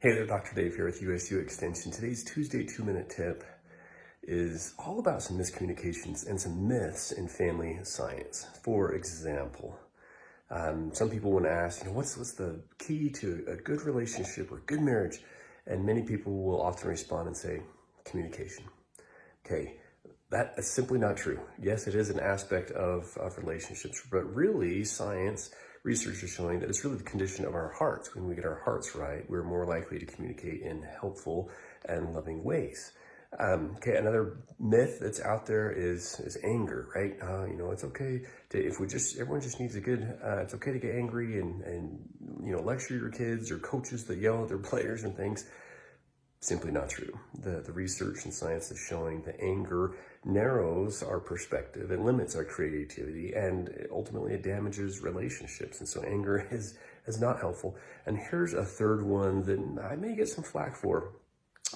Hey there, Dr. Dave here with USU Extension. Today's Tuesday 2-minute tip is all about some miscommunications and some myths in family science. For example, some people want to ask, what's the key to a good relationship or good marriage? And many people will often respond and say, communication. Okay, that is simply not true. Yes, it is an aspect of relationships, but really research is showing that it's really the condition of our hearts. When we get our hearts right, we're more likely to communicate in helpful and loving ways. Okay, another myth that's out there is anger, right? It's okay everyone just needs it's okay to get angry and lecture your kids or coaches that yell at their players and things. Simply not true. The research and science is showing that anger narrows our perspective, it limits our creativity, and ultimately it damages relationships. And so anger is not helpful. And here's a third one that I may get some flack for,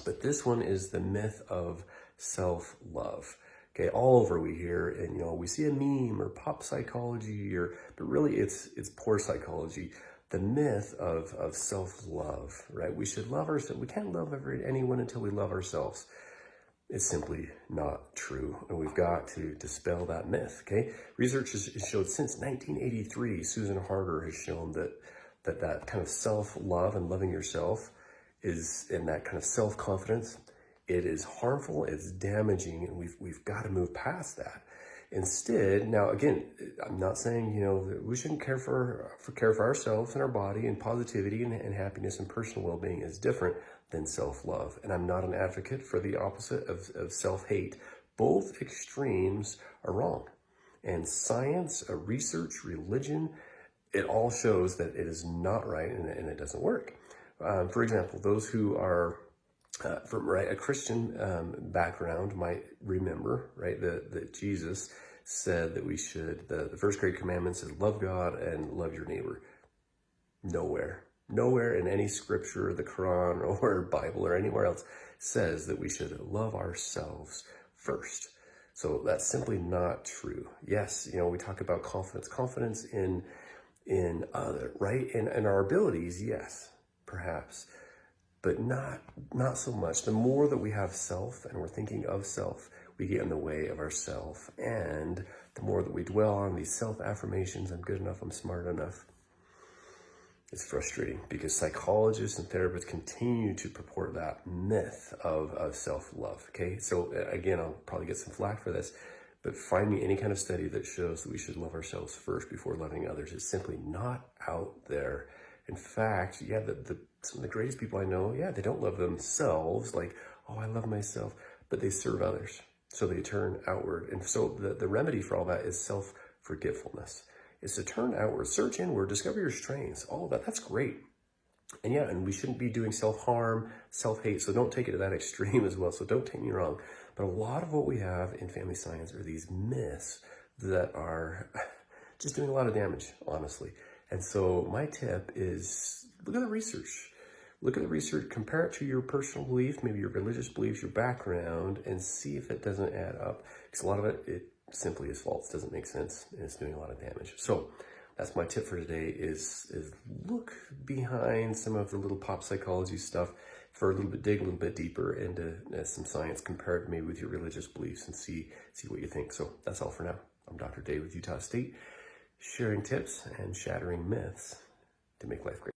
but this one is the myth of self-love. Okay, all over we hear, and we see a meme or pop psychology, but really it's poor psychology. The myth of self-love, right? We should love ourselves. We can't love anyone until we love ourselves. It's simply not true. And we've got to dispel that myth, okay? Research has showed since 1983, Susan Harder has shown that kind of self-love and loving yourself is in that kind of self-confidence. It is harmful, it's damaging, and we've got to move past that. Instead, now again, I'm not saying, that we shouldn't care for ourselves and our body, and positivity and happiness and personal well-being is different than self-love. And I'm not an advocate for the opposite of self-hate. Both extremes are wrong. And science, research, religion, it all shows that it is not right and it doesn't work. For example, those who are from a Christian background might remember, right, that Jesus said that we should, the first great commandment says, love God and love your neighbor. Nowhere in any scripture, the Quran or Bible or anywhere else says that we should love ourselves first. So that's simply not true. Yes, we talk about confidence in other, right? And our abilities, yes, perhaps, but not so much. The more that we have self and we're thinking of self, we get in the way of ourself. And the more that we dwell on these self-affirmations, I'm good enough, I'm smart enough, it's frustrating because psychologists and therapists continue to purport that myth of self-love, okay? So again, I'll probably get some flack for this, but find me any kind of study that shows that we should love ourselves first before loving others. It's simply not out there. In fact, some of the greatest people I know, they don't love themselves, like, oh, I love myself, but they serve others. So they turn outward. And so the remedy for all that is self-forgetfulness. It's to turn outward, search inward, discover your strengths, all of that. That's great. And we shouldn't be doing self-harm, self-hate. So don't take it to that extreme as well. So don't take me wrong. But a lot of what we have in family science are these myths that are just doing a lot of damage, honestly. And so my tip is look at the research. Look at the research, compare it to your personal belief, maybe your religious beliefs, your background, and see if it doesn't add up. Because a lot of it simply is false, doesn't make sense, and it's doing a lot of damage. So that's my tip for today is look behind some of the little pop psychology stuff for a little bit, dig a little bit deeper into some science, compare it maybe with your religious beliefs and see what you think. So that's all for now. I'm Dr. Dave with Utah State, sharing tips and shattering myths to make life great.